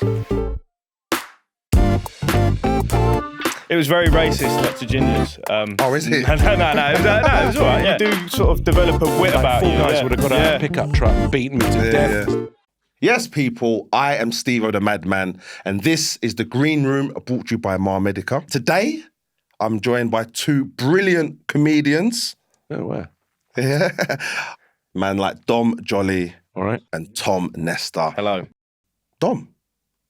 It was very racist, lots of gingers. Oh, is it? No, it was all right. Yeah. You do sort of develop a wit about Four you. guys would have got out of a pickup truck and beaten me to death. Yeah. Yes, people, I am Stevo the Madman, and this is The Green Room, brought to you by MAMEDICA. Today, I'm joined by two brilliant comedians. Oh, wow. Yeah. Man like Dom, Joly, All right. and Tom Nestor. Hello. Dom,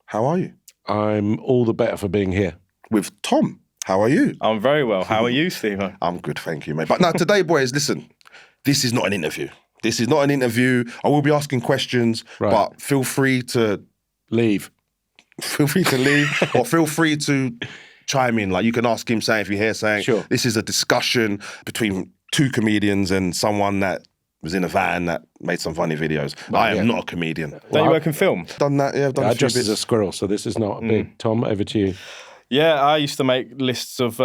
how are you? I'm all the better for being here. With Tom, how are you? I'm very well. How are you, Steve? I'm good, thank you, mate. But now, today, boys, listen, this is not an interview. This is not an interview. I will be asking questions, Right. but feel free to Leave. leave or feel free to chime in. Like, you can ask him something if you hear something. Sure. This is a discussion between two comedians and someone that was in a van that made some funny videos. I am not a comedian. Don't you work in film? Done that, yeah, I've done I a few dressed as bits. a squirrel, so this is not big. Tom, over to you. Yeah, I used to make lists of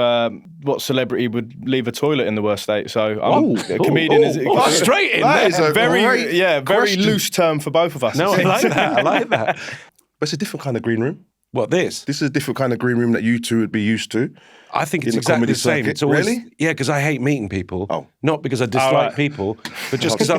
what celebrity would leave a toilet in the worst state. So I'm a comedian. Straight in That there. is a very great very question. loose term for both of us. No, I like that. I like that. But it's a different kind of green room. What, this? This is a different kind of green room that you two would be used to. I think it's In the exactly comedy the same. circuit? It's always, Really? Yeah, because I hate meeting people. Oh. Not because I dislike right. people, but just because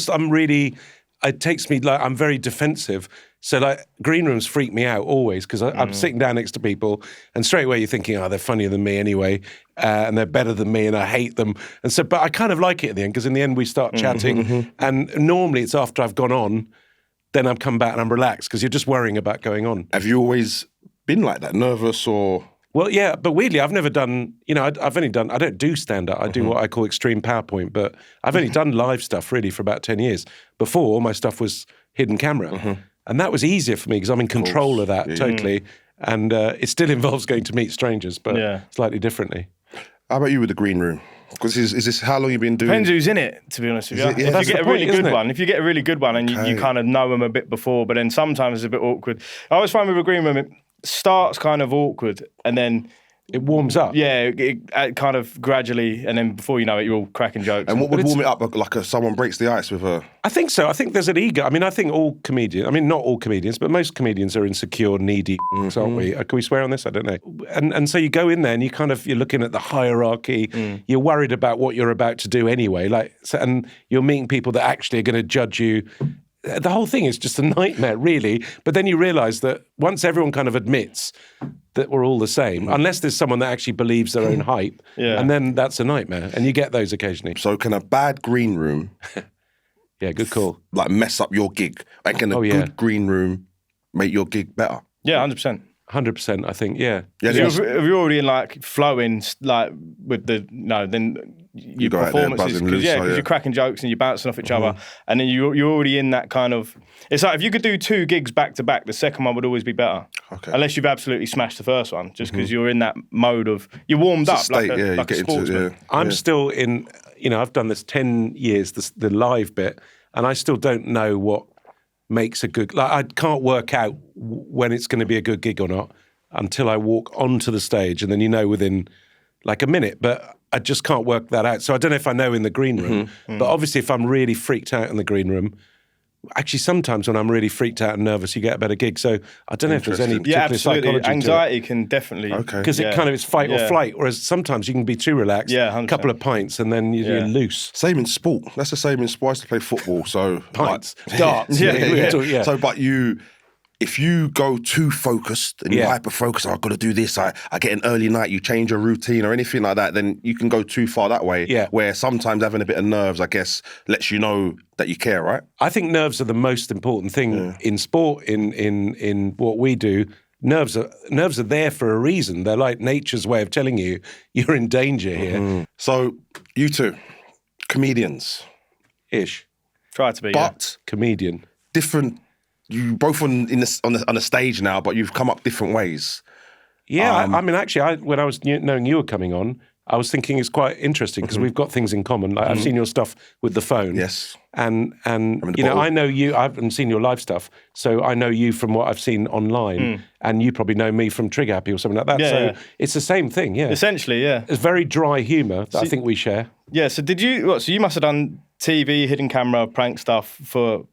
I'm really, it takes me, like, I'm very defensive. So, like, green rooms freak me out always because I'm sitting down next to people and straight away you're thinking, oh, they're funnier than me anyway, and they're better than me and I hate them. And so, but I kind of like it at the end because in the end we start chatting and normally it's after I've gone on, then I've come back and I'm relaxed because you're just worrying about going on. Have you always been like that, nervous or... Well, yeah, but weirdly, I've never done, I've only done, I don't do stand-up, I do what I call extreme PowerPoint, but I've only done live stuff really for about 10 years. Before, all my stuff was hidden camera. And that was easier for me because I'm in control of that totally. And it still involves going to meet strangers, but slightly differently. How about you with the green room? Because is this how long you've been doing? Depends who's in it, to be honest with you. Is it? Yeah. If That's you get the a really point, good isn't it? one, if you get a really good one and you kind of know them a bit before, but then sometimes it's a bit awkward. I always find with a green room, it starts kind of awkward and then It warms up. yeah, it kind of gradually, and then before you know it, you're all cracking jokes. And what would warm it up? Like someone breaks the ice with a... I think so. I think there's an ego. I mean, I think not all comedians, but most comedians are insecure, needy, aren't we? Can we swear on this? I don't know. And so you go in there and you're looking at the hierarchy. You're worried about what you're about to do anyway. And you're meeting people that actually are going to judge you. The whole thing is just a nightmare, really. But then you realise that once everyone kind of admits that we're all the same, unless there's someone that actually believes their own hype, and then that's a nightmare. And you get those occasionally. So can a bad green room Yeah, good call. like mess up your gig? And can a good green room make your gig better? yeah, 100%. 100%, I think, yeah. Yeah, If you're already in like flowing, like with the then your go out there performances, buzzing loose, because you're cracking jokes and you're bouncing off each other, and then you're already in that kind of. It's like if you could do two gigs back to back, the second one would always be better. Okay. Unless you've absolutely smashed the first one, just because you're in that mode of you're warmed up State, like you a get into sportsman. it, yeah. I'm still in, I've done this 10 years, the live bit, and I still don't know what makes a good, I can't work out when it's going to be a good gig or not until I walk onto the stage, and then within like a minute, but I just can't work that out. So I don't know if I know in the green room, but obviously if I'm really freaked out in the green room, actually sometimes when I'm really freaked out and nervous, you get a better gig. So I don't know if there's any Yeah, particular absolutely. psychology Anxiety can definitely because it kind of is fight or flight, whereas sometimes you can be too relaxed, Yeah, a 100%. couple of pints, and then you're loose. Same in sport. That's the same in sport. I used to play football, so... Pints, darts. Yeah. So, but if you go too focused and you're hyper-focused, I've got to do this, I get an early night, you change your routine or anything like that, then you can go too far that way, where sometimes having a bit of nerves, I guess, lets you know that you care, right? I think nerves are the most important thing in sport, in what we do. Nerves are there for a reason. They're like nature's way of telling you you're in danger here. So, you two, comedians. Ish. try to be. But Comedian. different... You both on a stage now, but you've come up different ways. Yeah, I mean, actually, when I was knowing you were coming on, I was thinking it's quite interesting because we've got things in common. Like I've seen your stuff with the phone. Yes. And bottle. I know you. I haven't seen your live stuff, so I know you from what I've seen online, and you probably know me from Trigger Happy or something like that. Yeah, so yeah. it's the same thing. Yeah. Essentially, yeah. It's very dry humour that I think we share. Yeah. So did you? So you must have done TV, hidden camera, prank stuff for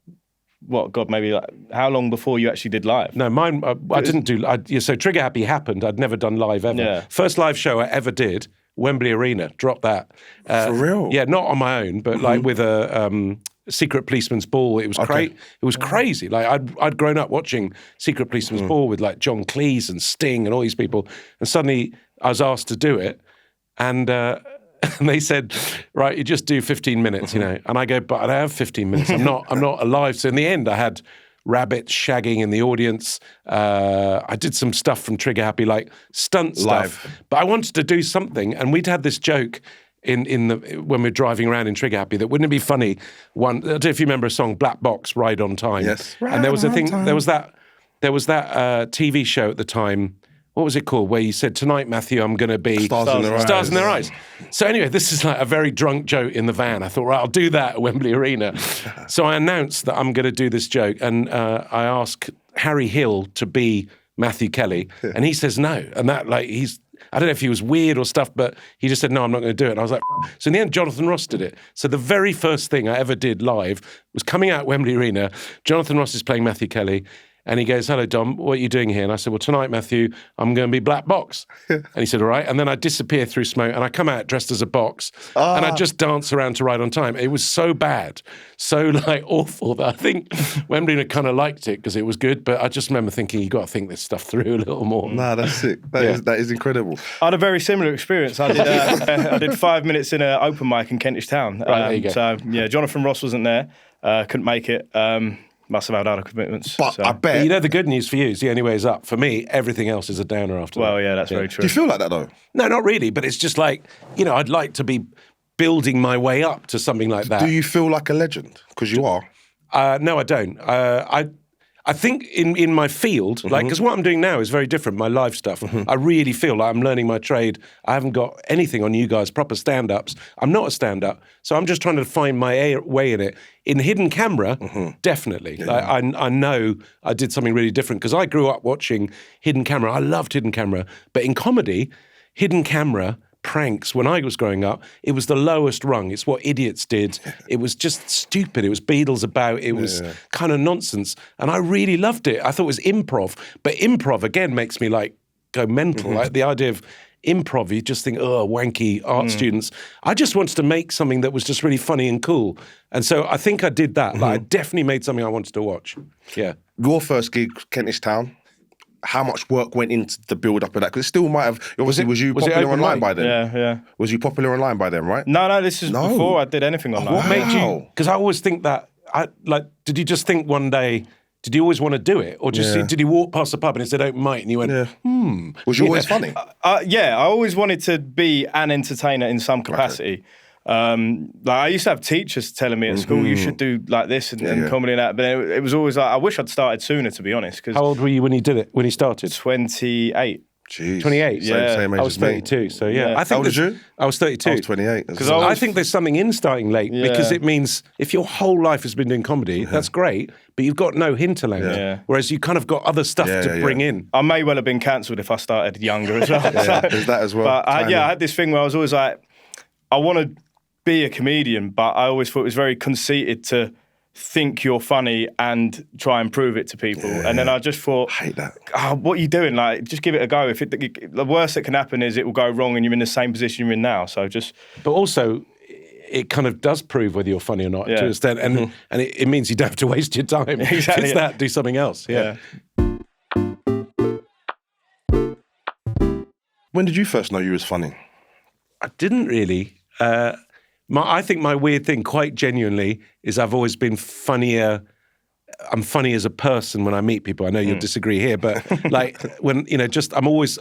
maybe like, how long before you actually did live? No, mine, I didn't do, so Trigger Happy happened. I'd never done live ever. Yeah. First live show I ever did, Wembley Arena, drop that. For real? Yeah, not on my own, but like with a Secret Policeman's Ball. It was It was crazy. Like I'd grown up watching Secret Policeman's Ball with like John Cleese and Sting and all these people, and suddenly I was asked to do it, and they said, right, you just do 15 minutes, you know. And I go, but I don't have 15 minutes. I'm not alive. So in the end, I had rabbits shagging in the audience. I did some stuff from Trigger Happy, like stunt stuff. But I wanted to do something, and we'd had this joke when we were driving around in Trigger Happy that wouldn't it be funny? I don't know if you remember a song, Black Box, Ride on Time. Yes. And there was a thing. There was that TV show at the time. What was it called? Where you said, tonight, Matthew, I'm going to be... Stars in Their Eyes. So anyway, this is like a very drunk joke in the van. I thought, right, I'll do that at Wembley Arena. So I announced that I'm going to do this joke, and I asked Harry Hill to be Matthew Kelly, and he says no. And that, like, I don't know if he was weird or stuff, but he just said, no, I'm not going to do it. And I was like, so in the end, Jonathan Ross did it. So the very first thing I ever did live was coming out at Wembley Arena. Jonathan Ross is playing Matthew Kelly. And he goes, hello, Dom, what are you doing here? And I said, well, tonight, Matthew, I'm going to be Black Box. And he said, all right. And then I disappear through smoke, and I come out dressed as a box, and I just dance around to Ride on Time. It was so bad, so like awful, that I think Wembley kind of liked it because it was good, but I just remember thinking, you got to think this stuff through a little more. Nah, that's sick. That is incredible. I had a very similar experience. I did 5 minutes in an open mic in Kentish Town. Right, there you go. So, yeah, Jonathan Ross wasn't there. Couldn't make it. Must have had other commitments. But I bet... You know, the good news for you is the only way is up. For me, everything else is a downer after that. Well, yeah, that's very true. Do you feel like that, though? No, not really, but it's just like, you know, I'd like to be building my way up to something like that. Do you feel like a legend? Because you are. No, I don't. I think in my field, like, because what I'm doing now is very different, my live stuff. I really feel like I'm learning my trade. I haven't got anything on you guys, proper stand-ups. I'm not a stand-up, so I'm just trying to find my way in it. In hidden camera, definitely. Yeah. Like, I know I did something really different, because I grew up watching hidden camera. I loved hidden camera. But in comedy, hidden camera... pranks, when I was growing up, it was the lowest rung. It's what idiots did. It was just stupid. It was Beatles about. It was kind of nonsense. And I really loved it. I thought it was improv. But improv, again, makes me like go mental. Like the idea of improv, you just think, oh, wanky art students. I just wanted to make something that was just really funny and cool. And so I think I did that. Like, I definitely made something I wanted to watch. Yeah. Your first gig, Kentish Town, how much work went into the build up of that? Because it still might have. Obviously, was you popular online by then? Yeah. Was you popular online by then? Right? No. This is before I did anything online. What made you? Because I always think that. Did you just think one day? Did you always want to do it, or did you walk past the pub and it said open mic and you went, Was you always funny? Yeah, I always wanted to be an entertainer in some capacity. Like I used to have teachers telling me at school, you should do like this and comedy and that. But it was always like, I wish I'd started sooner, to be honest. How old were you when you did it? When you started? 28. Jeez. 28. Same age I was as me. 32. So yeah. I think How old was you? I was 32. I was 28. Because I think there's something in starting late because it means if your whole life has been doing comedy, that's great, but you've got no hinterland. Yeah. Whereas you kind of got other stuff to bring in. I may well have been cancelled if I started younger as well. There's that as well. But I had this thing where I was always like, I want to be a comedian, but I always thought it was very conceited to think you're funny and try and prove it to people. And then I just thought, I hate that. Oh, what are you doing? Like, just give it a go. The worst that can happen is it will go wrong and you're in the same position you're in now. So just... But also, it kind of does prove whether you're funny or not to an extent. And, and it means you don't have to waste your time. Exactly. It's that, do something else. Yeah. When did you first know you was funny? I didn't really. I think my weird thing, quite genuinely, is I've always been funnier. I'm funny as a person when I meet people. I know you'll disagree here, but like when, you know, I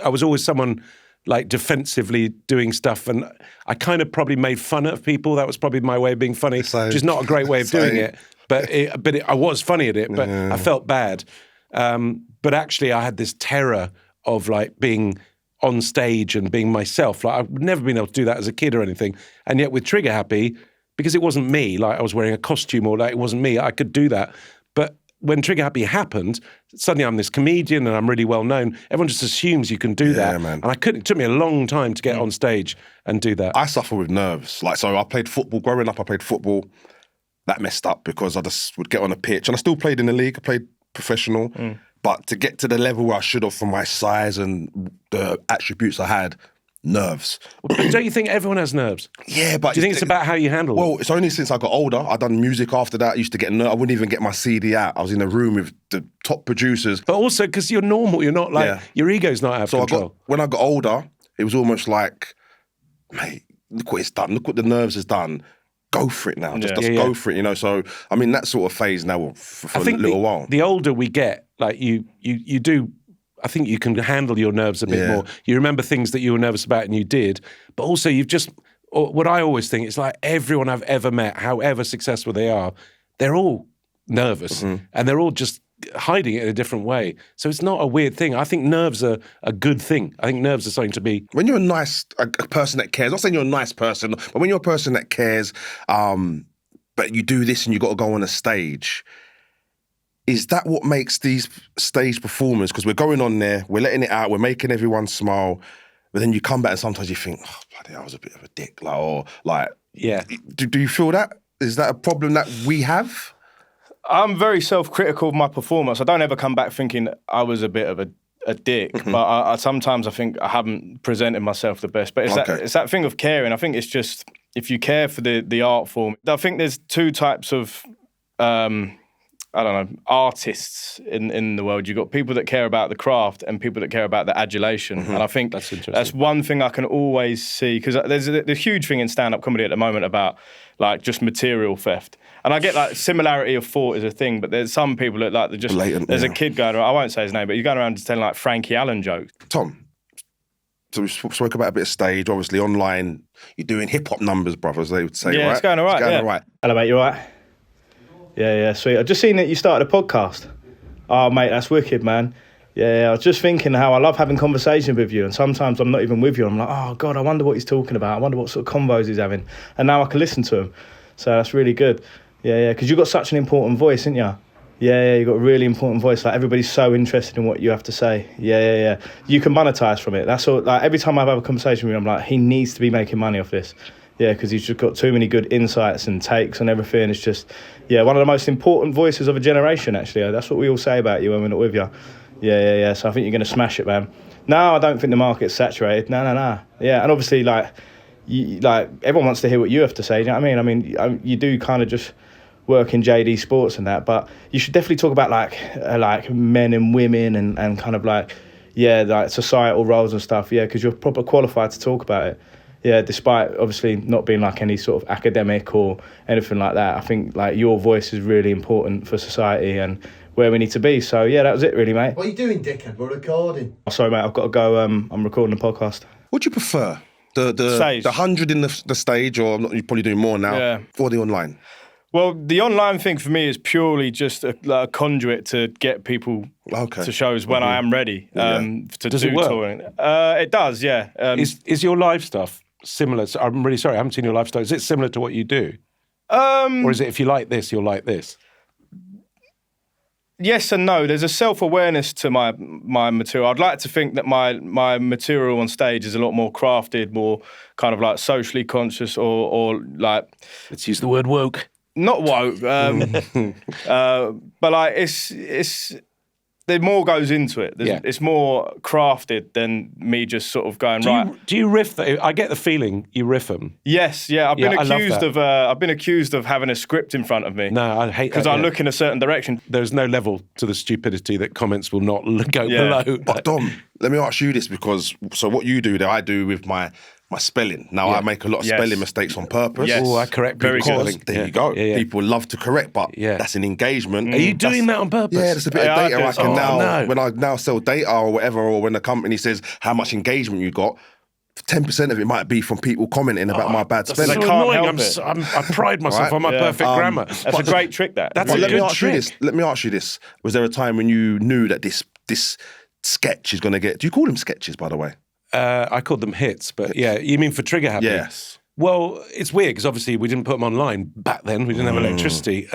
was always someone like defensively doing stuff, and I kind of probably made fun of people. That was probably my way of being funny, which is not a great way of doing it. But I was funny at it, but I felt bad. But actually I had this terror of like being on stage and being myself. Like I've never been able to do that as a kid or anything. And yet with Trigger Happy, because it wasn't me, like I was wearing a costume or like it wasn't me, I could do that. But when Trigger Happy happened, suddenly I'm this comedian and I'm really well known. Everyone just assumes you can do that. Man. And I couldn't. It took me a long time to get on stage and do that. I suffer with nerves. Like, so I played football growing up. I played football. that messed up because I just would get on a pitch, and I still played in the league. I played professional, but to get to the level where I should have for my size and the attributes I had, nerves. But don't you think everyone has nerves? Yeah, but do you think it's about how you handle them? Well, it's only since I got older. I done music after that. I used to get nerves. I wouldn't even get my CD out. I was in a room with the top producers. But also because you're normal. You're not like, your ego's not out of control. When I got older, it was almost like, mate, look what it's done. Look what the nerves has done. Go for it now. Just go for it, you know. So, I mean, that sort of phase now for a little while. The older we get, like you do, I think you can handle your nerves a bit more. You remember things that you were nervous about and you did, but also what I always think is like everyone I've ever met, however successful they are, they're all nervous and they're all just hiding it in a different way. So it's not a weird thing. I think nerves are a good thing. I think nerves are something to be... When you're a person that cares, I'm not saying you're a nice person, but when you're a person that cares, but you do this and you got to go on a stage... Is that what makes these stage performers? Because we're going on there, we're letting it out, we're making everyone smile, but then you come back and sometimes you think, oh, bloody, I was a bit of a dick, Do you feel that? Is that a problem that we have? I'm very self-critical of my performance. I don't ever come back thinking I was a bit of a dick, but I sometimes I think I haven't presented myself the best. But it's that thing of caring. I think it's just, if you care for the art form, I think there's two types of... I don't know, artists in the world. You've got people that care about the craft and people that care about the adulation. And I think that's one thing I can always see, because there's a huge thing in stand-up comedy at the moment about like just material theft. And I get like similarity of thought is a thing, but there's some people that like, just blatant, there's a kid going around, I won't say his name, but he's going around just telling like Frankie Allen jokes. Tom, so we spoke about a bit of stage, obviously online, you're doing hip-hop numbers, brothers, they would say, yeah, right? It's going all right, all right. Hello, mate, you all right? Yeah, sweet. I've just seen that you started a podcast. Oh, mate, that's wicked, man. Yeah, I was just thinking how I love having conversations with you, and sometimes I'm not even with you. I'm like, oh, God, I wonder what he's talking about. I wonder what sort of convos he's having. And now I can listen to him. So that's really good. Yeah, because you've got such an important voice, haven't you? Yeah, you've got a really important voice. Like, everybody's so interested in what you have to say. Yeah. You can monetize from it. That's all. Like, every time I have a conversation with him, I'm like, he needs to be making money off this. Yeah, because he's just got too many good insights and takes and everything. It's just, one of the most important voices of a generation, actually. That's what we all say about you when we're not with you. Yeah. So I think you're going to smash it, man. No, I don't think the market's saturated. No. Yeah, and obviously, everyone wants to hear what you have to say. Do you know what I mean? I mean, you do kind of just work in JD Sports and that, but you should definitely talk about, like men and women and kind of like societal roles and stuff, because you're proper qualified to talk about it. Yeah, despite obviously not being like any sort of academic or anything like that, I think like your voice is really important for society and where we need to be. So yeah, that was it really, mate. What are you doing, dickhead? We're recording. Oh, sorry, mate, I've got to go. I'm recording a podcast. What do you prefer? The 100 in the stage, or you're probably doing more now, or the online? Well, the online thing for me is purely just a conduit to get people to shows when I am ready to do touring. It does, yeah. Is your live stuff similar? So I'm really sorry, I haven't seen your live stuff. Is it similar to what you do? Or is it, if you like this, you'll like this? Yes and no. There's a self-awareness to my material. I'd like to think that my material on stage is a lot more crafted, more kind of like socially conscious or like... Let's use the word woke. Not woke, but like it's there more goes into it. It's more crafted than me just sort of going Do you riff? I get the feeling you riff them. Yes, I've been accused of having a script in front of me. No, I hate that because I look in a certain direction. There's no level to the stupidity that comments will not go below. But Dom, let me ask you this, because so what you do that I do with my spelling. Now I make a lot of spelling mistakes on purpose. Yes. Oh, I correct people. There you go. Yeah. People love to correct, but that's an engagement. Are you doing that on purpose? Yeah, there's a bit of data I can when I now sell data or whatever, or when the company says how much engagement you got, 10% of it might be from people commenting about my bad spelling. So annoying. I pride myself on my perfect grammar. That's a great trick, that. That's a good trick. Let me ask you this. Was there a time when you knew that this sketch is going to get... Do you call them sketches, by the way? I called them hits, but yeah, you mean for Trigger Happy? Yes. Well, it's weird because obviously we didn't put them online back then. We didn't have electricity.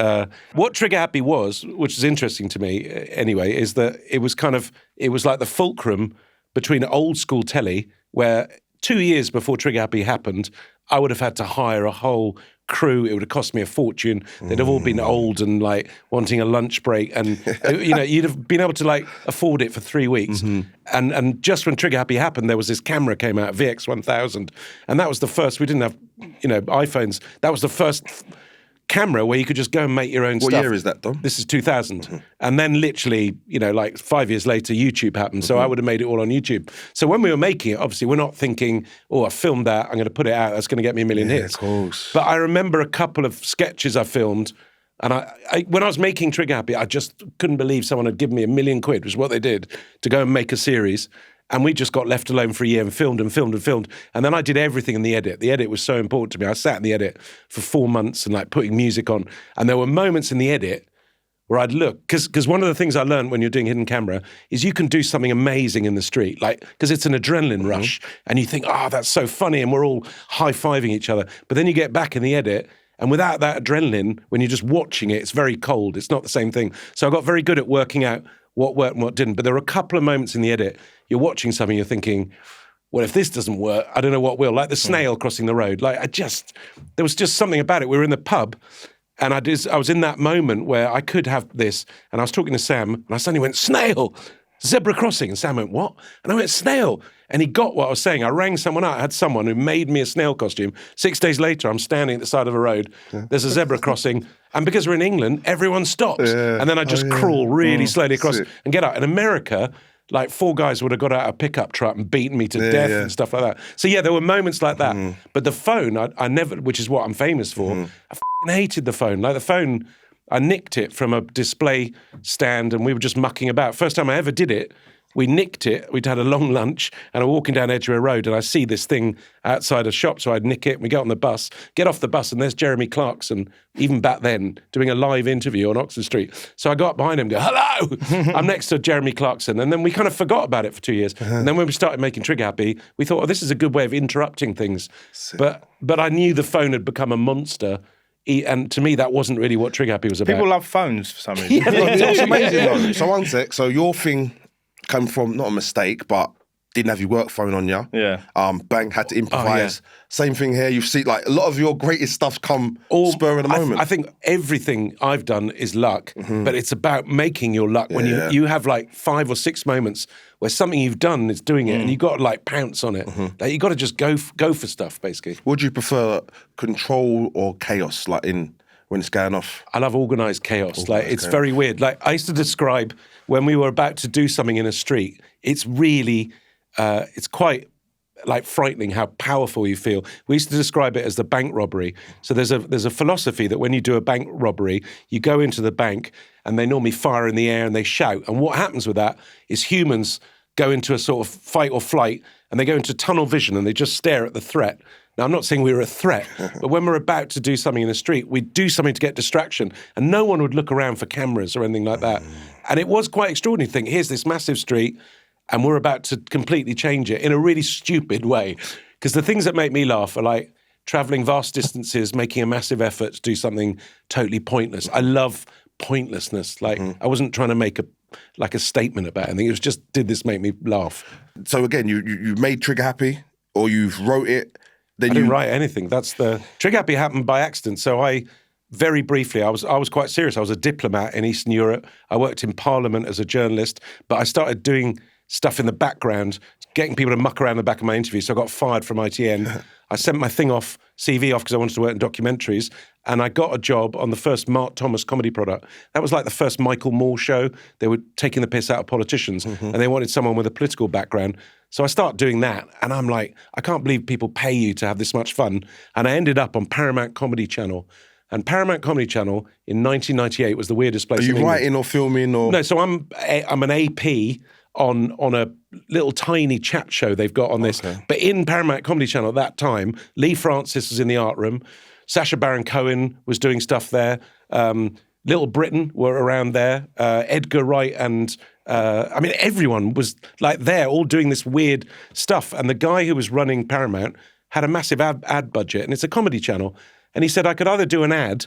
What Trigger Happy was, which is interesting to me anyway, is that it was like the fulcrum between old school telly, where 2 years before Trigger Happy happened, I would have had to hire a whole crew. It would have cost me a fortune. They'd have all been old and like wanting a lunch break, and you'd have been able to like afford it for 3 weeks. And just when Trigger Happy happened, there was this camera came out, VX1000, and that was the first. We didn't have iPhones. That was the first camera where you could just go and make your own stuff. What year is that, Dom? This is 2000. And then literally, like 5 years later, YouTube happened. So I would have made it all on YouTube. So when we were making it, obviously, we're not thinking, I filmed that, I'm going to put it out, that's going to get me a million hits. Of course. But I remember a couple of sketches I filmed, and I when I was making Trigger Happy, I just couldn't believe someone had given me £1 million, which is what they did, to go and make a series. And we just got left alone for a year and filmed and filmed and filmed. And then I did everything in the edit. The edit was so important to me. I sat in the edit for 4 months and like putting music on. And there were moments in the edit where I'd look, because one of the things I learned when you're doing hidden camera is you can do something amazing in the street, like, because it's an adrenaline rush and you think, that's so funny, and we're all high-fiving each other. But then you get back in the edit, and without that adrenaline, when you're just watching it, it's very cold. It's not the same thing. So I got very good at working out what worked and what didn't. But there were a couple of moments in the edit, you're watching something, you're thinking, well, if this doesn't work, I don't know what will. Like the snail crossing the road. Like there was just something about it. We were in the pub, and I was in that moment where I could have this, and I was talking to Sam, and I suddenly went, snail, zebra crossing. And Sam went, what? And I went, snail. And he got what I was saying. I rang someone out. I had someone who made me a snail costume. 6 days later, I'm standing at the side of a road. There's a zebra crossing. And because we're in England, everyone stops. Yeah. And then I just crawl really slowly across and get out. In America, like 4 guys would have got out a pickup truck and beaten me to death and stuff like that. So yeah, there were moments like that. But the phone, I never, which is what I'm famous for, I f***ing hated the phone. Like the phone, I nicked it from a display stand and we were just mucking about. First time I ever did it, we nicked it. We'd had a long lunch and I'm walking down Edgware Road and I see this thing outside a shop, so I'd nick it and we get on the bus, get off the bus, and there's Jeremy Clarkson, even back then, doing a live interview on Oxford Street. So I go up behind him and go, hello! I'm next to Jeremy Clarkson. And then we kind of forgot about it for 2 years. And then when we started making Trigger Happy, we thought, this is a good way of interrupting things. But I knew the phone had become a monster. And to me, that wasn't really what Trigger Happy was about. People love phones for some reason. It's amazing though. So one sec, so your thing came from, not a mistake, but didn't have your work phone on you. Yeah. Bang, had to improvise. Same thing here. You see, like, a lot of your greatest stuff come spur of the moment. I think everything I've done is luck, but it's about making your luck. When you have like 5 or 6 moments where something you've done is doing it and you've got to like pounce on it. Like, you've got to just go for stuff, basically. Would you prefer control or chaos, like when it's going off? I love organised chaos. It's very weird. Like, I used to describe when we were about to do something in a street, it's really, it's quite like frightening how powerful you feel. We used to describe it as the bank robbery. So there's a philosophy that when you do a bank robbery, you go into the bank and they normally fire in the air and they shout. And what happens with that is humans go into a sort of fight or flight and they go into tunnel vision and they just stare at the threat. Now, I'm not saying we were a threat, but when we're about to do something in the street, we do something to get distraction, and no one would look around for cameras or anything like that. And it was quite extraordinary to think, here's this massive street, and we're about to completely change it in a really stupid way. Because the things that make me laugh are like travelling vast distances, making a massive effort to do something totally pointless. I love pointlessness. Like, I wasn't trying to make a statement about anything. It was just, did this make me laugh? So again, you made Trigger Happy, or you wrote it. I didn't write anything. That's the Trigger Happy happened by accident. So very briefly, I was quite serious. I was a diplomat in Eastern Europe. I worked in Parliament as a journalist, but I started doing stuff in the background, getting people to muck around the back of my interview. So I got fired from ITN. I sent my CV off because I wanted to work in documentaries, and I got a job on the first Mark Thomas comedy product. That was like the first Michael Moore show. They were taking the piss out of politicians, and they wanted someone with a political background. So I started doing that, and I'm like, I can't believe people pay you to have this much fun. And I ended up on Paramount Comedy Channel. And Paramount Comedy Channel in 1998 was the weirdest place. Are you writing or filming or? No, so I'm an AP on a little tiny chat show they've got on this. Okay. But in Paramount Comedy Channel at that time, Lee Francis was in the art room. Sacha Baron Cohen was doing stuff there. Little Britain were around there. Edgar Wright and everyone was like there, all doing this weird stuff. And the guy who was running Paramount had a massive ad budget, and it's a comedy channel. And he said I could either do an ad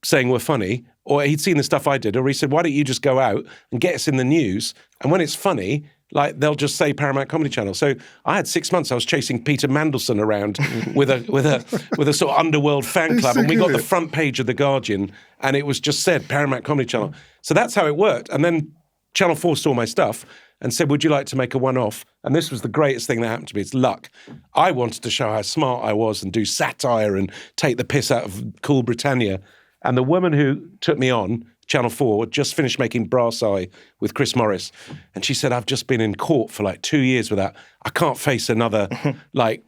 saying we're funny, or he'd seen the stuff I did, or he said, why don't you just go out and get us in the news? And when it's funny, Like they'll just say Paramount Comedy Channel. So I had 6 months. I was chasing Peter Mandelson around with a sort of underworld fan club, and we got the front page of The Guardian, and it was just said Paramount Comedy Channel. So that's how it worked. And then Channel 4 saw my stuff and said, would you like to make a one-off? And this was the greatest thing that happened to me. It's luck. I wanted to show how smart I was and do satire and take the piss out of Cool Britannia. And the woman who took me on, Channel 4, had just finished making Brass Eye with Chris Morris. And she said, I've just been in court for like 2 years with that. I can't face another like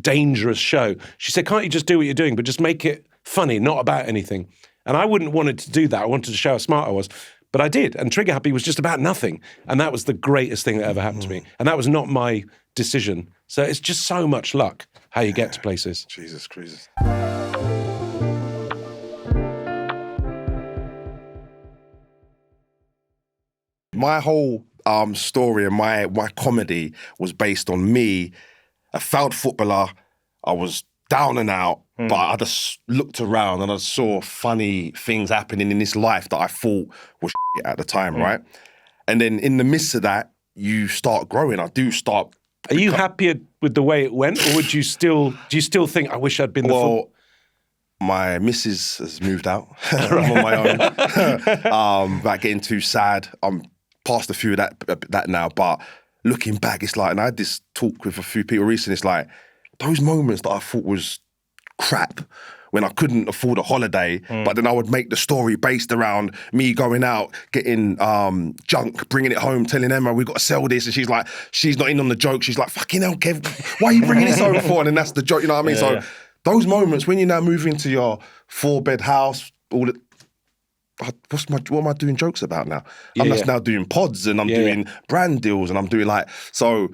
dangerous show. She said, can't you just do what you're doing, but just make it funny, not about anything? And I wouldn't wanted to do that. I wanted to show how smart I was. But I did. And Trigger Happy was just about nothing. And that was the greatest thing that ever happened to me. And that was not my decision. So it's just so much luck how you get to places. Jesus Christ. My whole story and my comedy was based on me, a failed footballer. I was down and out, but I just looked around and I saw funny things happening in this life that I thought was shit at the time, right? And then in the midst of that, you start growing. I do start. Are you happier with the way it went, or do you still think I wish I'd been the footballer? My missus has moved out. I'm on my own. Like getting too sad. I'm past a few of that now, but looking back, it's like, and I had this talk with a few people recently, it's like, those moments that I thought was crap when I couldn't afford a holiday, but then I would make the story based around me going out, getting junk, bringing it home, telling Emma, we got to sell this. And she's like, she's not in on the joke. She's like, fucking hell, Kev, why are you bringing this home for? And then that's the joke, you know what I mean? Those moments when you now move into your 4-bed house, what am I doing jokes about now? I'm just now doing pods and I'm doing brand deals and I'm doing so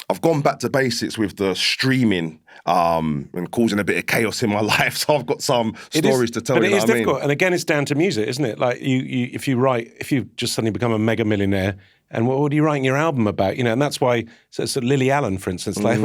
I've gone back to basics with the streaming and causing a bit of chaos in my life. So I've got some stories to tell you. But it is difficult. I mean? And again, it's down to music, isn't it? Like if you just suddenly become a mega millionaire, and what are you writing your album about? You know, and that's why so Lily Allen, for instance, like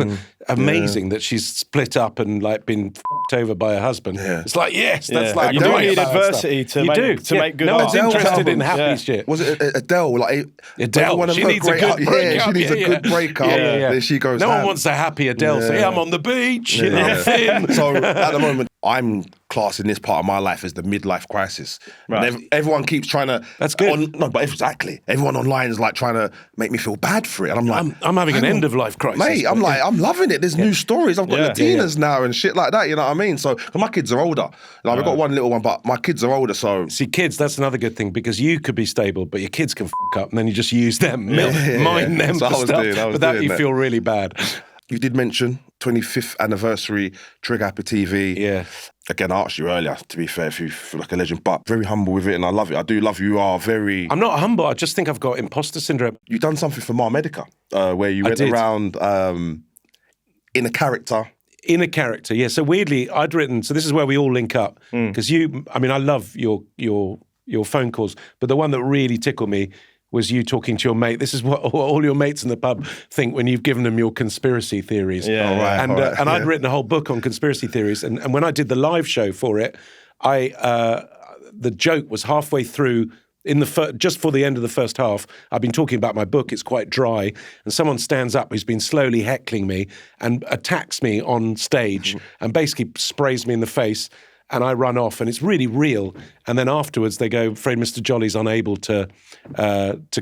amazing that she's split up and like been f***ed over by her husband. Yeah. It's like, yes, that's like you do need adversity to make good art. No one's interested in happy Yeah. shit. Was it Adele? Like Adele, she needs a good breakup. She needs a good breakup. Then she goes. No one wants a happy Adele. Say, I'm on the beach. I'm thin. So at the moment, I'm classing this part of my life as the midlife crisis. Right. And everyone keeps trying to. That's good. Exactly. Everyone online is like trying to make me feel bad for it, and I'm like, I'm having an end of life crisis, mate. I'm like, I'm loving it. There's new stories. I've got Latinas now and shit like that. You know what I mean? So my kids are older. Like, I've got one little one, but my kids are older. So see, kids, that's another good thing because you could be stable, but your kids can fuck up, and then you just use them, mine them for stuff. But that you feel really bad. You did mention 25th anniversary Trigger Happy TV. Yeah. Again, I asked you earlier, to be fair, if you feel like a legend, but very humble with it, and I love it. I do love you. You are very... I'm not humble. I just think I've got imposter syndrome. You've done something for MAMEDICA, where you went around in a character. In a character, yeah. So weirdly, I'd written... So this is where we all link up. Because I love your phone calls, but the one that really tickled me was you talking to your mate. This is what all your mates in the pub think when you've given them your conspiracy theories. Yeah, and I'd written a whole book on conspiracy theories. And when I did the live show for it, the joke was halfway through, just for the end of the first half, I've been talking about my book, it's quite dry, and someone stands up who's been slowly heckling me and attacks me on stage and basically sprays me in the face. And I run off, and it's really real. And then afterwards, they go, "Afraid Mr. Joly's unable to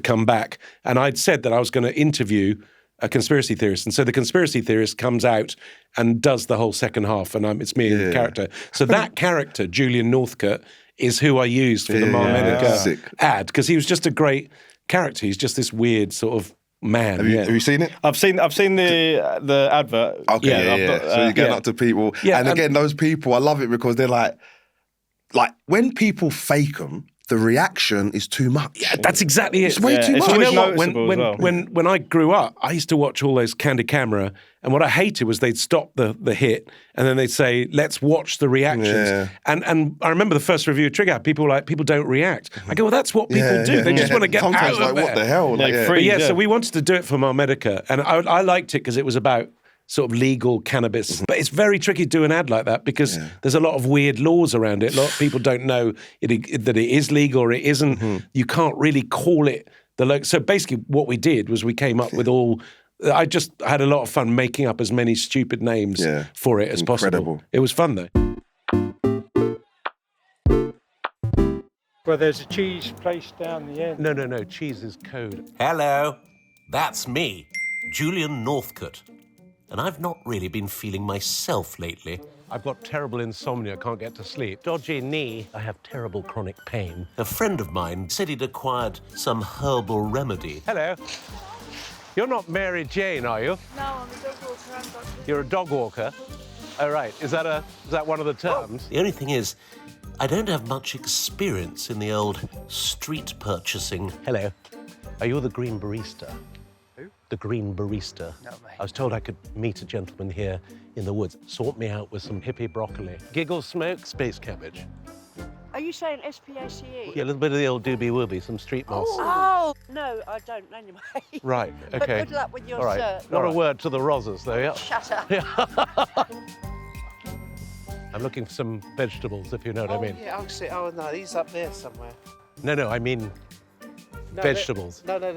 come back." And I'd said that I was going to interview a conspiracy theorist, and so the conspiracy theorist comes out and does the whole second half, and it's me in the character. So that character, Julian Northcote, is who I used for the MAMEDICA ad because he was just a great character. He's just this weird sort of man. Have you seen it? I've seen the advert. Okay, so you're getting up to people. Yeah, and again, those people, I love it because they're like when people fake them, the reaction is too much. Yeah, that's exactly it. It's way too much. You know what? When I grew up, I used to watch all those Candid Camera, and what I hated was they'd stop the hit, and then they'd say, "Let's watch the reactions." Yeah. And I remember the first review of Trigger Happy, people were like, "People don't react." I go, "Well, that's what people do. They just want to get Sometimes out of there. What the hell? So we wanted to do it for MAMEDICA, and I liked it because it was about sort of legal cannabis. But it's very tricky to do an ad like that because there's a lot of weird laws around it. A lot of people don't know that it is legal or it isn't. You can't really call it So basically what we did was we came up with all... I just had a lot of fun making up as many stupid names for it as possible. It was fun, though. Well, there's a cheese place down the end. No. Cheese is code. Hello. That's me, Julian Northcote. And I've not really been feeling myself lately. I've got terrible insomnia, can't get to sleep. Dodgy knee. I have terrible chronic pain. A friend of mine said he'd acquired some herbal remedy. Hello. You're not Mary Jane, are you? No, I'm a dog walker and doctor. You're a dog walker? Oh, right. Is that one of the terms? The only thing is, I don't have much experience in the old street purchasing. Hello. Are you the green barista? Who? The green barista. No, mate. I was told I could meet a gentleman here in the woods. Sort me out with some hippie broccoli. Giggle smoke, space cabbage. Are you saying SPACE? Yeah, a little bit of the old doobie-wooby, some street moss. Oh, no, I don't anyway. Right, But okay. good luck with your All right. shirt. Not a word to the Rozzers, though, yeah? Shut up. I'm looking for some vegetables, if you know what I mean. Yeah, I'll see. Oh, no, he's up there somewhere. No, I mean vegetables. No. No,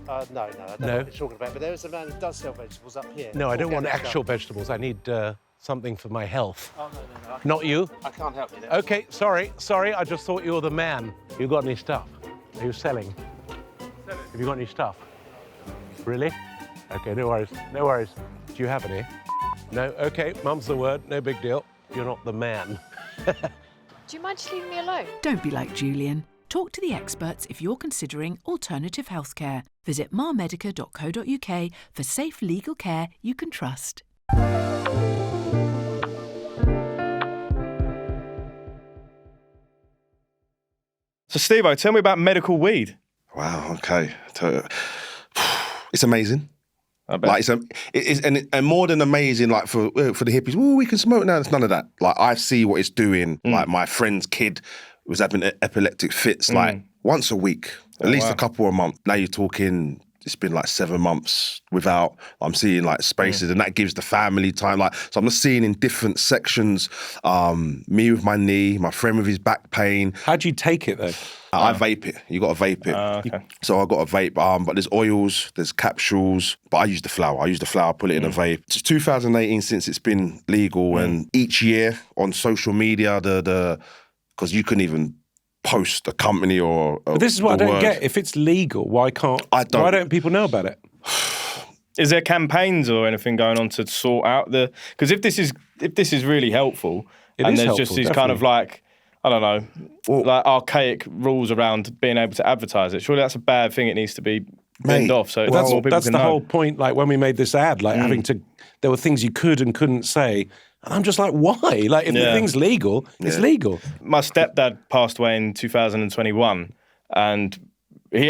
I don't know what you're talking about, but there is a man who does sell vegetables up here. No, I don't want Organic actual stuff. vegetables. I need something for my health. Oh, no. Not you? I can't help you there. Okay, sorry. I just thought you were the man. You got any stuff? Are you selling? Have you got any stuff? Really? Okay, no worries. Do you have any? No? Okay, mum's the word. No big deal. You're not the man. Do you mind just leaving me alone? Don't be like Julian. Talk to the experts if you're considering alternative healthcare. Visit mamedica.co.uk for safe legal care you can trust. So, Stevo, tell me about medical weed. Wow, okay. It's amazing. I bet. Like and more than amazing, like for the hippies, we can smoke now. It's none of that. Like I see what it's doing. Like my friend's kid was having epileptic fits like once a week, at least a couple a month. Now you're talking, it's been like 7 months without, I'm seeing like spaces and that gives the family time. Like, so I'm just seeing in different sections, me with my knee, my friend with his back pain. How do you take it though? I vape it. You got to vape it. Okay. So I got a vape, but there's oils, there's capsules, but I use the flower. Put it in a vape. It's 2018 since it's been legal, and each year on social media, because you couldn't even post a company or But this is what I don't get. If it's legal, why don't people know about it? Is there campaigns or anything going on to sort out because if this is really helpful, there's just these kind of like, I don't know, like archaic rules around being able to advertise it. Surely that's a bad thing. It needs to be binned off. So more people that's can the know. whole point. Like when we made this ad, like there were things you could and couldn't say. And I'm just like, why? Like if the thing's legal, it's legal. My stepdad passed away in 2021, and he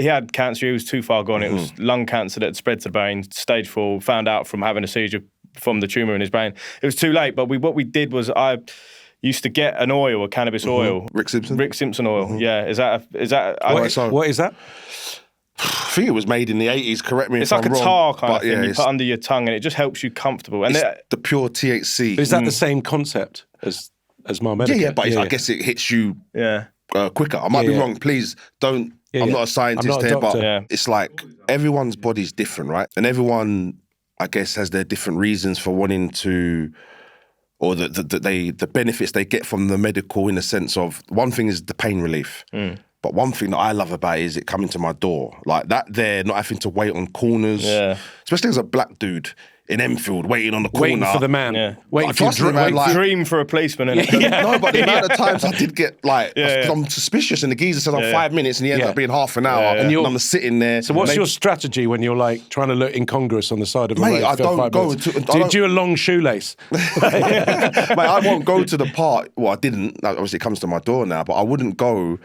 had cancer. He was too far gone. It was lung cancer that had spread to the brain, stage 4. Found out from having a seizure from the tumor in his brain. It was too late. But what we did was I used to get an oil, a cannabis oil, Rick Simpson oil. Yeah, is that? What is that? I think it was made in the 80s, correct me It's if like I'm a wrong. tar kind of thing you it's put under your tongue, and it just helps you comfortable. And the pure THC. Is that the same concept as MAMEDICA? Yeah, but I guess it hits you quicker. I might be wrong. Please don't. I'm not a scientist here, but it's like everyone's body's different, right? And everyone, I guess, has their different reasons for wanting to, or the benefits they get from the medical, in the sense of, one thing is the pain relief. But one thing that I love about it is it coming to my door. Like that there, not having to wait on corners. Yeah. Especially as a black dude in Enfield, waiting on the corner. Waiting for the man. Yeah. Waiting for dream for a policeman. No, but the amount of times I did get like, I'm suspicious, and the geezer says I'm 5 minutes and he ends up being half an hour. And I'm sitting there. So what's your strategy when you're like trying to look incongruous on the side of a road? Mate, I don't go to... Do you do a long shoelace? Mate, I won't go to the part... Well, I didn't. Obviously, it comes to my door now, but I wouldn't go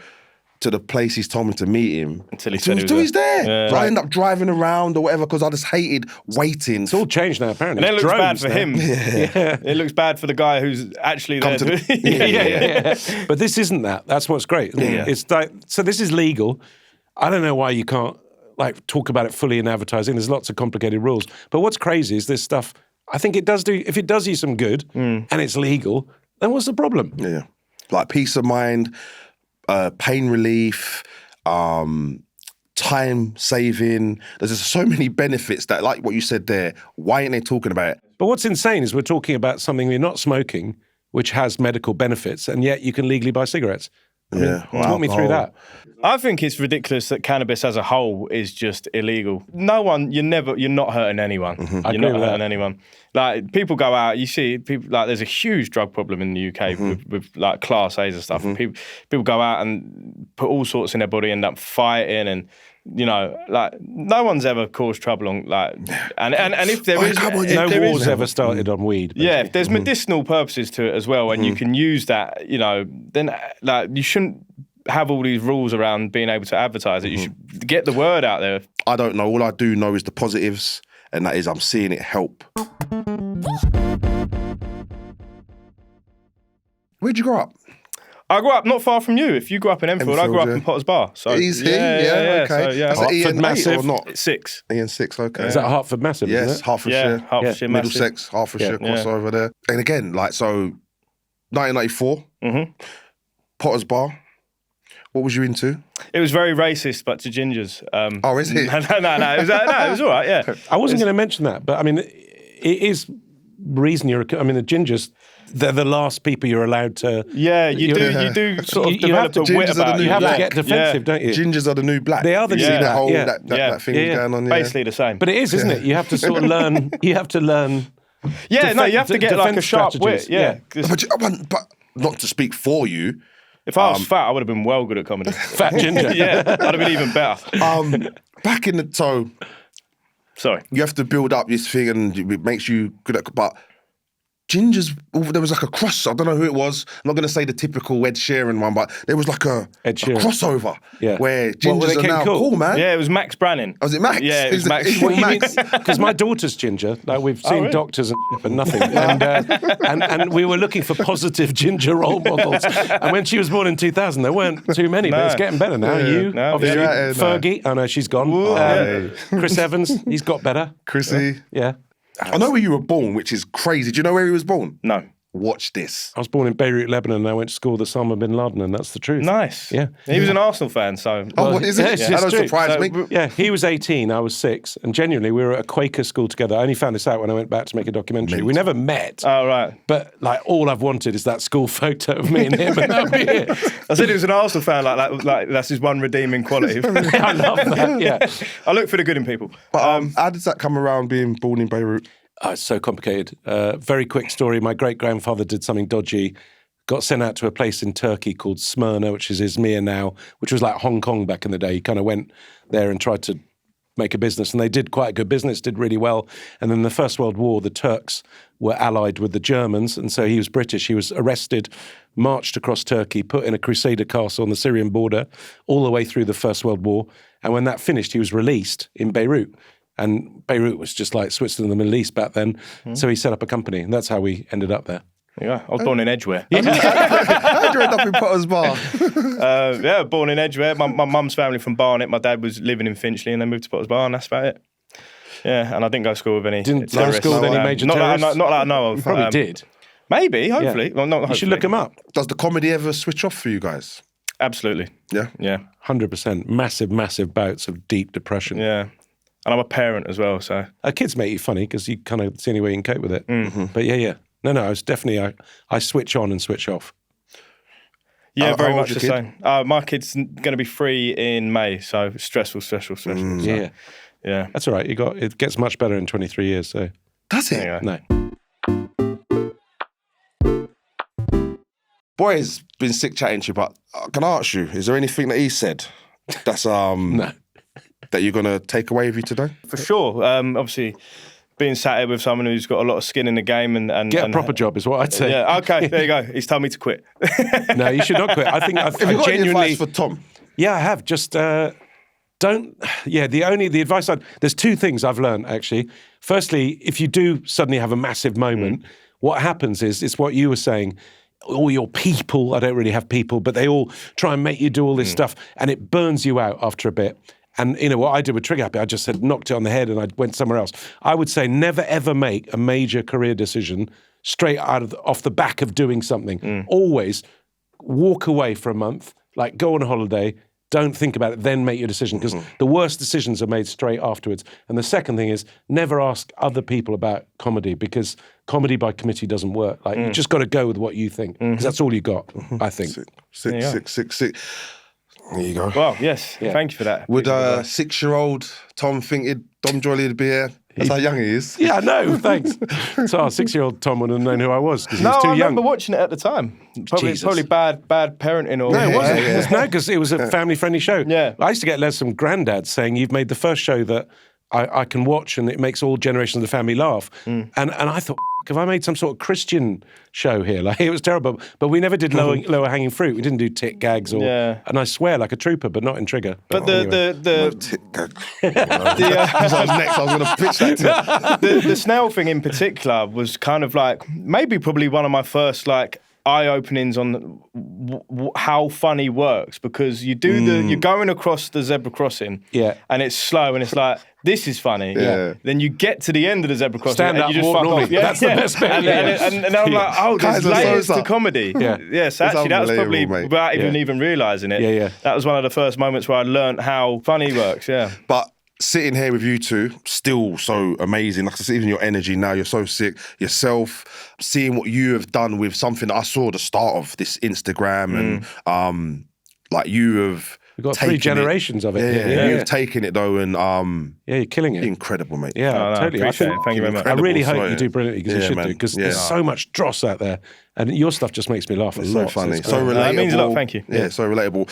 to the place he's told me to meet him until he's there. Yeah. So I end up driving around or whatever because I just hated waiting. It's all changed now, apparently. And it looks bad for him. Yeah. It looks bad for the guy who's actually there. But this isn't that. That's what's great. It's like, so this is legal. I don't know why you can't like talk about it fully in advertising. There's lots of complicated rules. But what's crazy is this stuff, I think it does do, if it does you some good and it's legal, then what's the problem? Yeah. Like peace of mind, pain relief, time saving. There's just so many benefits that, like what you said there, why ain't they talking about it? But what's insane is we're talking about something you're not smoking, which has medical benefits, and yet you can legally buy cigarettes. I mean, talk me through that. I think it's ridiculous that cannabis as a whole is just illegal. No one, you're not hurting anyone. I You're agree not with hurting that. anyone. Like, people go out, you see people, like, there's a huge drug problem in the UK with like Class A's and stuff. And people go out and put all sorts in their body, end up fighting, and like, no one's ever caused trouble on, like, and if there is, no war's ever started on weed. Basically. Yeah, if there's medicinal purposes to it as well, and you can use that, then, like, you shouldn't have all these rules around being able to advertise it. You should get the word out there. I don't know. All I do know is the positives, and that is I'm seeing it help. Where'd you grow up? I grew up not far from you. If you grew up in Enfield, I grew up in Potter's Bar. So Easy, yeah, okay. So, yeah. Is it Hartford EN8 Massive or not? 6. EN6, okay. Is that Hartford Massive? Yes, Isn't it? Hertfordshire. Hertfordshire, Massive. Middlesex, Hertfordshire, crossover there. And again, like, so 1994, Potter's Bar. What was you into? It was very racist, but to gingers. Oh, is it? No. It was all right. Yeah. I wasn't going to mention that, but I mean, it is reason you're. I mean, the gingers. They're the last people you're allowed to. Yeah, you do sort of you have develop to, a wit about it. You have to get defensive, don't you? Gingers are the new black. They are the you new see black, that whole yeah. that thing going on. Basically the same. But it is, isn't it? You have to sort of learn. You have to learn. Yeah, no, you have to get like a sharp strategies. wit. Yeah. But not to speak for you. If I was fat, I would have been well good at comedy. Fat ginger. Yeah, I'd have been even better. Back in the Sorry. you have to build up this thing, and it makes you good at. But gingers, there was like a cross. I don't know who it was. I'm not going to say the typical Ed Sheeran one, but there was like a crossover where gingers are now cool, man. Yeah, it was Max Branning. Was it Max? Yeah, it was Max. Because my daughter's ginger. Like, we've seen doctors and nothing, and we were looking for positive ginger role models. And when she was born in 2000, there weren't too many, but it's getting better now. Obviously, Fergie. Oh no, she's gone. Chris Evans, he's got better. Chrissy. Yeah. I know where you were born, which is crazy. Do you know where he was born? No. Watch this. I was born in Beirut, Lebanon, and I went to school with Osama bin Laden, and that's the truth. Nice. Yeah. He was an Arsenal fan, so... Oh, what is it? Yeah, That don't surprise me. Yeah, he was 18, I was 6, and genuinely, we were at a Quaker school together. I only found this out when I went back to make a documentary. We never met. Oh, right. But, like, all I've wanted is that school photo of me and him, and that'll be it. I said he was an Arsenal fan, like that's his one redeeming quality. I love that, yeah. I look for the good in people. But how does that come around, being born in Beirut? Oh, it's so complicated. Very quick story. My great-grandfather did something dodgy, got sent out to a place in Turkey called Smyrna, which is Izmir now, which was like Hong Kong back in the day. He kind of went there and tried to make a business, and they did quite a good business, did really well. And then the First World War, the Turks were allied with the Germans, and so he was British. He was arrested, marched across Turkey, put in a Crusader castle on the Syrian border, all the way through the First World War. And when that finished, he was released in Beirut. And Beirut was just like Switzerland, the Middle East back then. So he set up a company, and that's how we ended up there. Yeah, I was born in Edgware. How did you end up in Potter's Bar? Yeah, born in Edgware. My mum's family from Barnet. My dad was living in Finchley, and they moved to Potter's Bar, and that's about it. Yeah, and I didn't go to school with any Didn't go to school with any major terrorists? Not that I know of. Probably did. Maybe, hopefully. Yeah. Well, not You hopefully. should look him up. Does the comedy ever switch off for you guys? Absolutely. Yeah? Yeah. 100%. Massive bouts of deep depression. Yeah. And I'm a parent as well, so... Kids make you funny because you kind of see any way you can cope with it. But yeah. No, I was definitely... I switch on and switch off. Yeah, very how much old's the your kid? same. My kid's going to be 3 in May, so stressful. So, Yeah. That's all right. It gets much better in 23 years, so... Does it? Anyway. No. Boy, it's been sick chatting to you, but can I ask you, is there anything that he said that's No. that you're going to take away with you today? For sure. Obviously, being sat here with someone who's got a lot of skin in the game and Get a proper job is what I'd say. Yeah, okay, there you go. He's told me to quit. No, you should not quit. I think Have you got any genuinely... advice for Tom? Yeah, I have. Just don't... Yeah, the advice there's 2 things I've learned, actually. Firstly, if you do suddenly have a massive moment, what happens is, it's what you were saying, all your people, I don't really have people, but they all try and make you do all this stuff, and it burns you out after a bit. And, you know, what I did with Trigger Happy, I just said, knocked it on the head and I went somewhere else. I would say never, ever make a major career decision straight off the back of doing something. Always walk away for a month, like go on holiday, Don't think about it, then make your decision, because the worst decisions are made straight afterwards. And the second thing is never ask other people about comedy, because comedy by committee doesn't work. Like, you just got to go with what you think, because that's all you got, I think. Sick. There you go. Well, yes, thank you for that. Would 6-year-old Tom think Dom Joly would be here? That's how young he is. Yeah, no, thanks. So our 6-year-old Tom would have known who I was, because he was too I young. remember watching it at the time. Probably bad parenting. Or No, it wasn't. No, because it was a family-friendly show. Yeah. I used to get letters from granddads saying, you've made the first show that I can watch and it makes all generations of the family laugh. And I thought, have I made some sort of Christian show here? Like, it was terrible. But we never did lower hanging fruit. We didn't do tit gags or. Yeah. And I swear, like a trooper, but not in Trigger. But tit gag. Because I was next, I was going to pitch that to the snail thing in particular was kind of like probably one of my first like eye-openings on how funny works, because you do you're going across the zebra crossing, and it's slow, and it's like, this is funny. Yeah. Then you get to the end of the zebra crossing, and you just fuck off. Yeah, that's the best bit. And I'm like, oh, there's layers to comedy. Yes, actually, that was probably without even realising it. Yeah. That was one of the first moments where I learned how funny works. Yeah, but. Sitting here with you two, still so amazing. Like I said, even your energy now, you're so sick. Yourself, seeing what you have done with something that I saw the start of this Instagram, and like you have. We've got 3 generations of it. Yeah. You've taken it though, and you're killing it. Incredible, mate. Yeah, totally. Appreciate it. Thank you very much. I really hope you do brilliantly, because you should do, because there's so much dross out there, and your stuff just makes me laugh a lot. So funny, so relatable. That means a lot. Thank you. Yeah, so relatable.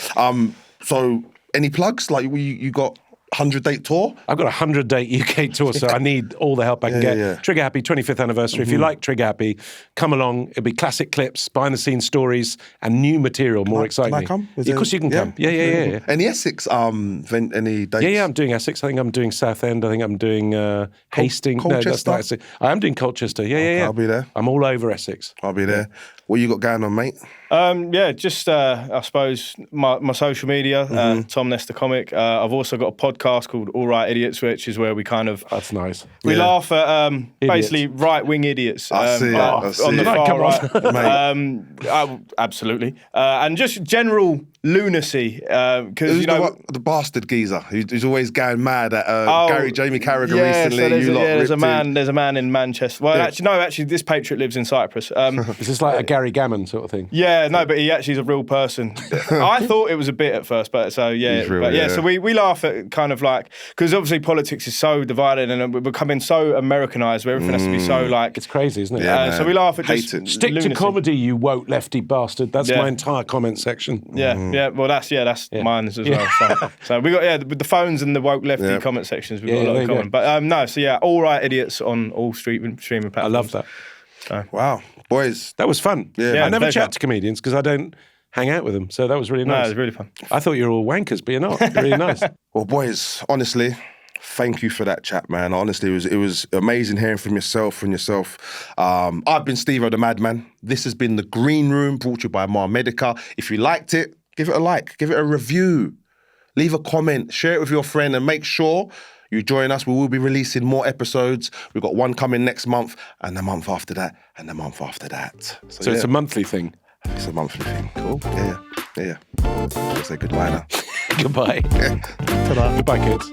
So any plugs? Like you got 100-date tour? I've got a 100-date UK tour, so I need all the help I can get. Yeah. Trigger Happy 25th anniversary. If you like Trigger Happy, come along. It'll be classic clips, behind-the-scenes stories, and new material, more exciting. Can I come? Of course you can come. Yeah. Any Essex any dates? Yeah, I'm doing Essex. I think I'm doing Southend. I think I'm doing Hastings. Colchester? No, that's not Essex. I am doing Colchester. Yeah. I'll be there. I'm all over Essex. I'll be there. What you got going on, mate? Just I suppose my social media, Tom Nestor Comic. I've also got a podcast called All Right Idiots, which is where we kind of that's nice. We laugh at basically right-wing idiots. I see on the far right. Absolutely, and just general lunacy. Because you know the bastard geezer who's always going mad at Jamie Carragher recently. So there's a man in Manchester. Well, actually, this patriot lives in Cyprus. Is this like a Gary Gammon sort of thing? Yeah, no, but he actually is a real person. I thought it was a bit at first, but so so we laugh at kind of like, because obviously politics is so divided and we're becoming so Americanized where everything has to be so like, it's crazy, isn't it? So we laugh at just stick lunacy. to comedy, you woke lefty bastard. That's my entire comment section. Yeah, well that's mine as well. So we got with the phones and the woke lefty comment sections. We've got a lot in common. But all right idiots on all streaming platforms. I love that. Wow, boys, that was fun. I never chat to comedians because I don't hang out with them, so that was really nice. No, it was really fun. I thought you were all wankers, but you're not. You're really nice. Well, boys, honestly, thank you for that chat, man. Honestly, it was amazing hearing from yourself. I've been Stevo the Madman. This has been The Green Room, brought to you by MAMEDICA. If you liked it, give it a like, give it a review, leave a comment, share it with your friend, and make sure you join us. We will be releasing more episodes. We've got one coming next month, and the month after that, and the month after that. So it's a monthly thing? It's a monthly thing. Cool. Yeah. I'll say goodbye now. Goodbye. Ta-da. Goodbye, kids.